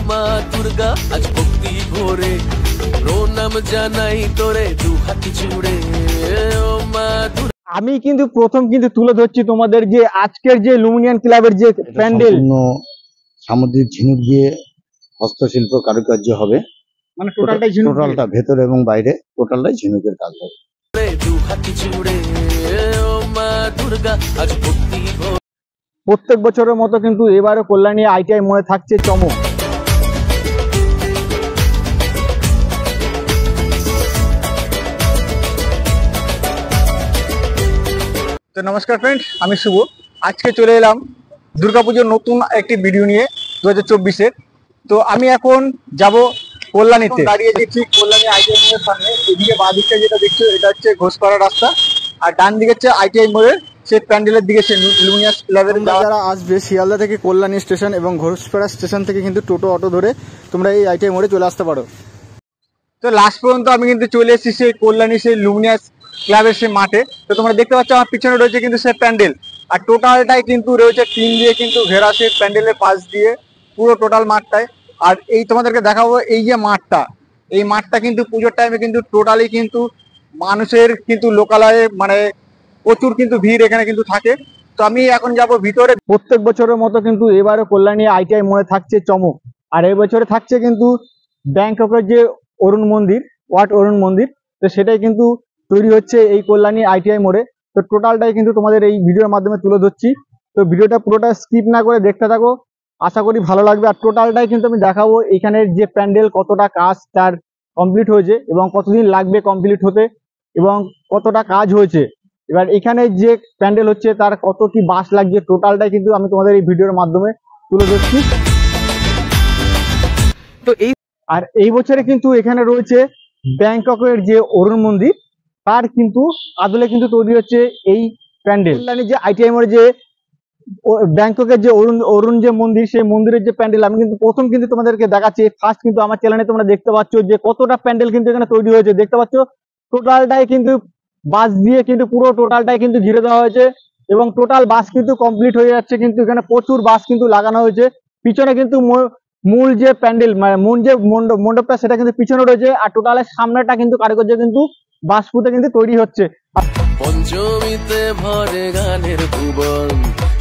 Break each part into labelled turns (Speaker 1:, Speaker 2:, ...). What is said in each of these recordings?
Speaker 1: মা দুর্গা আজ ভক্তি ভরে প্রণাম জানাই তোরে দু হাত জুড়ে ও মা দুর্গা।
Speaker 2: আমি কিন্তু প্রথম কিন্তু তুলে ধরছি তোমাদের যে আজকের যে লুমিনিয়ান ক্লাবের যে প্যান্ডেল,
Speaker 3: সামুদ্রিক ঝিনুক দিয়ে হস্তশিল্প কারুকার্য হবে,
Speaker 2: মানে টোটালটাই ঝিনুক,
Speaker 3: টোটালটা ভেতরে এবং বাইরে টোটালটাই ঝিনুকের কাজ হবে।
Speaker 1: দু হাত জুড়ে ও মা দুর্গা আজ ভক্তি ভরে।
Speaker 2: প্রত্যেক বছরের মতো কিন্তু এবারও কল্যাণী আইটিআই মোড়ে থাকছে চমক। তো নমস্কার ফ্রেন্ড, আমি শুভ। আজকে চলে এলাম দুর্গাপুজোর নতুন একটি ভিডিও নিয়ে 2024-এর। তো আমি এখন যাব কল্যাণীতে, দাঁড়িয়ে দেখছি কল্যাণী আইটিআই মোড়ের সামনে। এদিকে বাঁ দিকটা যেটা দেখছো এটা হচ্ছে ঘোষপাড়া রাস্তা, আর ডান দিকে হচ্ছে আইটিআই মোড়ের সেই প্যান্ডেলের দিকে সে লুমিনিয়াস ক্লাবের। যারা আসবে শিয়ালদা থেকে কল্যাণী স্টেশন এবং ঘোষপাড়া স্টেশন থেকে কিন্তু টোটো অটো ধরে তোমরা এই আইটিআই মোড়ে চলে আসতে পারো। তো লাস্ট পর্যন্ত আমি কিন্তু চলে এসেছি সেই কল্যাণী সেই লুমিনিয়াস ক্লাবের সেই মাঠে। তো তোমরা দেখতে পাচ্ছ আমার পিছনে রয়েছে কিন্তু সেই প্যান্ডেল, আর টোটালটাই কিন্তু রয়েছে টিন দিয়ে কিন্তু ঘেরা সেই প্যান্ডেলের পাশ দিয়ে পুরো টোটাল মাঠটায়। আর এই তোমাদেরকে দেখাবো এই যে মাঠটা, এই মাঠটা কিন্তু পুজোর টাইমে কিন্তু টোটালি কিন্তু মানুষের কিন্তু লোকালয়ে মানে প্রচুর কিন্তু ভিড় এখানে কিন্তু থাকে। তো আমি এখন যাব ভিতরে। প্রত্যেক বছরের মতো কিন্তু এবারও কল্যাণী আইটিআই মোড়ে থাকছে চমক, আর এই বছরে থাকছে কিন্তু ব্যাংককের যে অরুণ মন্দির, ওয়াট অরুণ মন্দির, তো সেটাই কিন্তু তৈরি হচ্ছে এই কল্যাণী আইটিআই মোড়ে। তো টোটালটাই কিন্তু তোমাদের এই ভিডিওর মাধ্যমে তুলে ধরছি। তো ভিডিওটা পুরোটা স্কিপ না করে দেখতে থাকো, আশা করি ভালো লাগবে। আর টোটালটাই কিন্তু আমি দেখাবো এখানের যে প্যান্ডেল কতটা কাজ তার কমপ্লিট হয়েছে এবং কতদিন লাগবে কমপ্লিট হতে এবং কতটা কাজ হয়েছে। এবার এখানে যে প্যান্ডেল হচ্ছে তার কত কি বাঁশ লাগছে, টোটালটাই কিন্তু আমি তোমাদের এই ভিডিওর মাধ্যমে তুলে ধরছি। তো এই বছরে কিন্তু এখানে রয়েছে ব্যাংককের যে অরুণ মন্দির, তার কিন্তু আদলে কিন্তু তৈরি হচ্ছে এই প্যান্ডেল। যে আইটিআই মোড়ে যে ব্যাংককের যে অরুণ যে মন্দির, সেই মন্দিরের যে প্যান্ডেল আমি কিন্তু প্রথম কিন্তু তোমাদেরকে দেখাচ্ছি। ফার্স্ট কিন্তু আমার চ্যানেলে তোমরা দেখতে পাচ্ছ যে কতটা প্যান্ডেল কিন্তু এখানে তৈরি হয়েছে। দেখতে পাচ্ছ টোটালটাই কিন্তু বাস দিয়ে কিন্তু পুরো টোটালটাই কিন্তু ঘিরে দেওয়া হয়েছে এবং টোটাল বাস কিন্তু কমপ্লিট হয়ে যাচ্ছে। কিন্তু এখানে প্রচুর বাস কিন্তু লাগানো হয়েছে। পিছনে কিন্তু মূল যে প্যান্ডেল মানে মূল যে মণ্ডপটা সেটা কিন্তু পিছনে রয়েছে, আর টোটালের সামনেটা কিন্তু কারিগর্য কিন্তু বাস ফুটে কিন্তু তৈরি হচ্ছে।
Speaker 1: পঞ্চমীতে ভরে গানের ভুবন,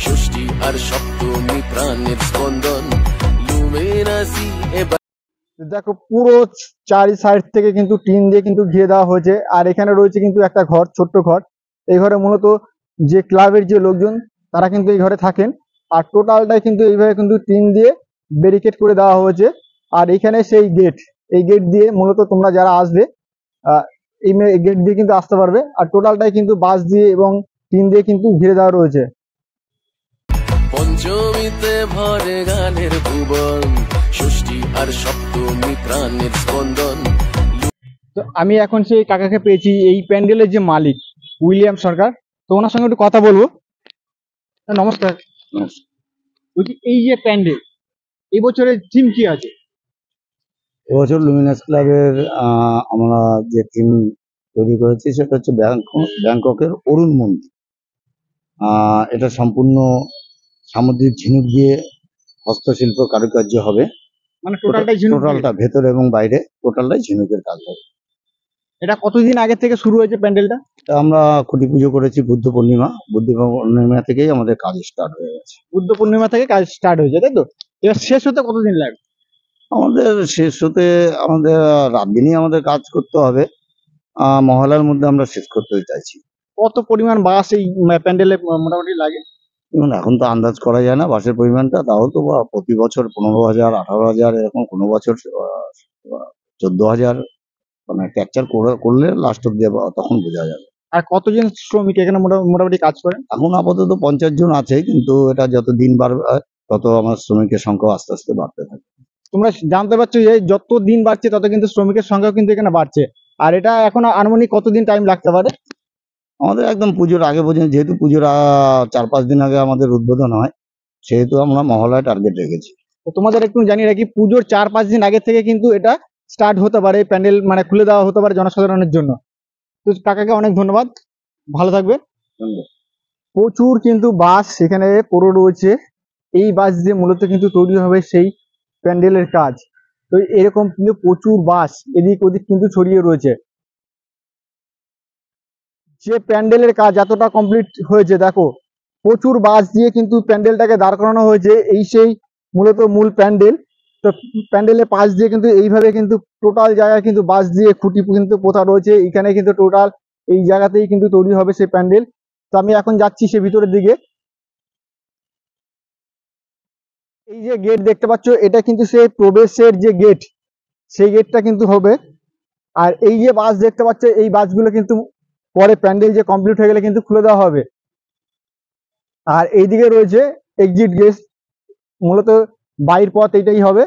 Speaker 1: ষষ্ঠী আর সপ্তমী প্রাণের স্পন্দন লুমিনাসি।
Speaker 2: দেখো পুরো চারি সাইড থেকে কিন্তু টিন দিয়ে কিন্তু ঘিরে দেওয়া হয়েছে, আর এখানে রয়েছে কিন্তু একটা ঘর, ছোট্ট ঘর। এই ঘরে মূলত যে ক্লাবের যে লোকজন তারা কিন্তু এই ঘরে থাকেন, আর টোটালটাই কিন্তু এইভাবে কিন্তু টিন দিয়ে ব্যারিকেড করে দেওয়া হয়েছে। আর এখানে সেই গেট, এই গেট দিয়ে মূলত তোমরা যারা আসবে এই গেট দিয়ে কিন্তু আসতে পারবে। আর টোটালটাই কিন্তু বাঁশ দিয়ে এবং টিন দিয়ে কিন্তু ঘিরে দেওয়া রয়েছে।
Speaker 1: পঞ্চমীতে ভরে গানের ভুবন, ষষ্ঠী আর সপ্তমী প্রাণের স্পন্দন।
Speaker 2: তো আমি এখন সেই কাকাকে পেয়েছি, এই প্যান্ডেলের যে মালিক উইলিয়াম সরকার। তো ওনার সঙ্গে একটু কথা বলবো। নমস্কার। বলছি এই যে প্যান্ডেল, এই বছরের থিম কি আছে?
Speaker 3: এবছর লুমিনাস ক্লাবের আমরা যে থিম তৈরি করেছি সেটা হচ্ছে ব্যাংককের অরুণ মন্দির। এটা সম্পূর্ণ সামুদ্রিক ঝিনুক দিয়ে হস্তশিল্প কারুকার্য হবে,
Speaker 2: মানে টোটালটা
Speaker 3: ভেতরে এবং বাইরে টোটালটাই ঝিনুকের কাজ হবে।
Speaker 2: এটা কতদিন আগে থেকে শুরু হয়েছে প্যান্ডেলটা?
Speaker 3: আমরা খুঁটি পুজো করেছি বুদ্ধ পূর্ণিমা থেকেই আমাদের কাজ স্টার্ট হয়ে গেছে।
Speaker 2: বুদ্ধ পূর্ণিমা থেকে কাজ স্টার্ট হয়েছে, তাই তো? এবার শেষ হতে কতদিন লাগবে?
Speaker 3: আমাদের শেষ হতে আমাদের রাত দিনই আমাদের কাজ করতে হবে। মহলার মধ্যে আমরা শেষ করতে চাইছি।
Speaker 2: কত পরিমাণ বাস এই প্যান্ডেলে মোটামুটি লাগে?
Speaker 3: এখন তো আন্দাজ করা যায় না বাসের পরিমাণটা, তাও তো প্রতি বছর 15,000, 18,000, এরকম কোনো বছর 14,000 মানে ক্যাপচার করলে লাস্ট অব্দি তখন বোঝা যাবে।
Speaker 2: আর কতজন শ্রমিক এখানে মোটামুটি কাজ করে?
Speaker 3: এখন আপাতত 50 জন আছে, কিন্তু এটা যত দিন বাড়বে তত আমার শ্রমিকের সংখ্যা আস্তে আস্তে বাড়তে থাকে।
Speaker 2: তোমরা জানতে পারছো যে যত দিন বাড়ছে তত কিন্তু শ্রমিকের সংখ্যাও কিন্তু এখানে বাড়ছে। আর এটা এখন আনুমানিক কতদিন টাইম লাগতে পারে?
Speaker 3: আমাদের একদম পুজোর আগে পর্যন্ত, যেহেতু পুজোর 4-5 দিন আগে আমাদের উদ্বোধন হয়, সেহেতু আমরা মহলায় টার্গেট রেখেছি।
Speaker 2: তো তোমাদের একটু জানিয়ে রাখি, পুজোর 4-5 দিন আগে থেকে কিন্তু এটা স্টার্ট হতে পারে, প্যান্ডেল মানে খুলে দেওয়া হতে পারে জনসাধারণের জন্য। তো কাকাকে অনেক ধন্যবাদ, ভালো থাকবে। প্রচুর কিন্তু বাস এখানে পড়ে রয়েছে। এই বাস দিয়ে মূলত কিন্তু তৈরি হবে সেই প্যান্ডেলের কাজ। তো এরকম কিন্তু প্রচুর বাঁশ এদিক ওদিক কিন্তু ছড়িয়ে রয়েছে। যে প্যান্ডেলের কাজ এতটা কমপ্লিট হয়েছে, দেখো প্রচুর বাঁশ দিয়ে কিন্তু প্যান্ডেলটাকে দাঁড় করানো হয়েছে। এই সেই মূলত মূল প্যান্ডেল। তো প্যান্ডেলের পাশ দিয়ে কিন্তু এইভাবে কিন্তু টোটাল জায়গায় কিন্তু বাঁশ দিয়ে খুঁটি কিন্তু পোতা রয়েছে। এখানে কিন্তু টোটাল এই জায়গাতেই কিন্তু তৈরি হবে সেই প্যান্ডেল। তো আমি এখন যাচ্ছি সে ভিতরের দিকে। এই যে গেট দেখতে পাচ্ছ, এটা কিন্তু সেই প্রবেশের যে গেট, সেই গেটটা কিন্তু হবে। আর এই যে বাস দেখতে পাচ্ছ, এই বাসগুলো কিন্তু পরে প্যান্ডেল যে কমপ্লিট হয়ে গেলে কিন্তু খুলে দেওয়া হবে। আর এইদিকে রয়েছে এক্সিট গেট, মূলত বাইর পথ এটাই হবে।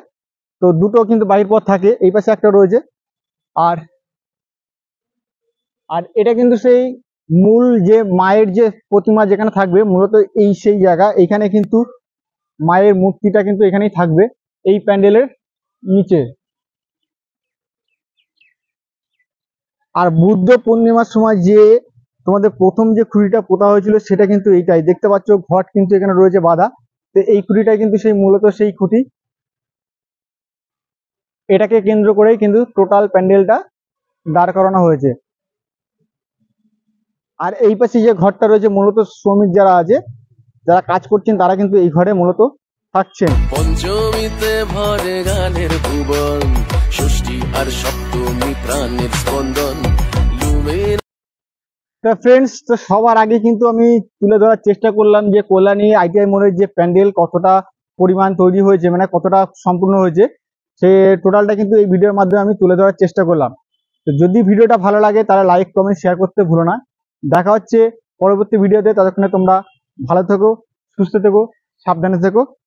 Speaker 2: তো দুটো কিন্তু বাইর পথ থাকে, এই পাশে একটা রয়েছে। আর আর এটা কিন্তু সেই মূল যে মায়ের যে প্রতিমা যেখানে থাকবে, মূলত এই সেই জায়গা। এইখানে কিন্তু মায়ের মূর্তিটা কিন্তু এখানেই থাকবে, এই প্যান্ডেলের নিচে। আর বুদ্ধ পূর্ণিমার সময় যে তোমাদের প্রথম যে খুঁড়িটা পোতা হয়েছিল, সেটা কিন্তু এইটাই দেখতে পাচ্ছ। ঘট কিন্তু এখানে রয়েছে বাঁধা। তো এই খুঁটিটাই কিন্তু সেই মূলত সেই খুঁটি। এটাকে কেন্দ্র করেই কিন্তু টোটাল প্যান্ডেলটা দাঁড় করানো হয়েছে। আর এই পাশে যে ঘরটা রয়েছে, মূলত শ্রমিক যারা আছে, যারা কাজ করছেন, তারা কিন্তু এই ঘরে মূলত থাকছেন।
Speaker 1: পঞ্চমীতে ভরে গানের ভুবন, ষষ্ঠী আর সপ্তমী প্রাণের স্পন্দন।
Speaker 2: তা ফ্রেন্ডস, তো সবার আগে কিন্তু আমি তুলে ধরার চেষ্টা করলাম যে কল্যাণী ITI মোড়ের যে প্যান্ডেল কতটা পরিমাণ তৈরি হয়েছে, মানে কতটা সম্পূর্ণ হয়েছে, সে টোটালটা কিন্তু এই ভিডিওর মাধ্যমে আমি তুলে ধরার চেষ্টা করলাম। তো যদি ভিডিওটা ভালো লাগে তাহলে লাইক কমেন্ট শেয়ার করতে ভুলো না। দেখা হচ্ছে পরবর্তী ভিডিওতে। ততক্ষণে তোমরা ভালো থেকো, সুস্থ থেকো, সাবধানে থেকো।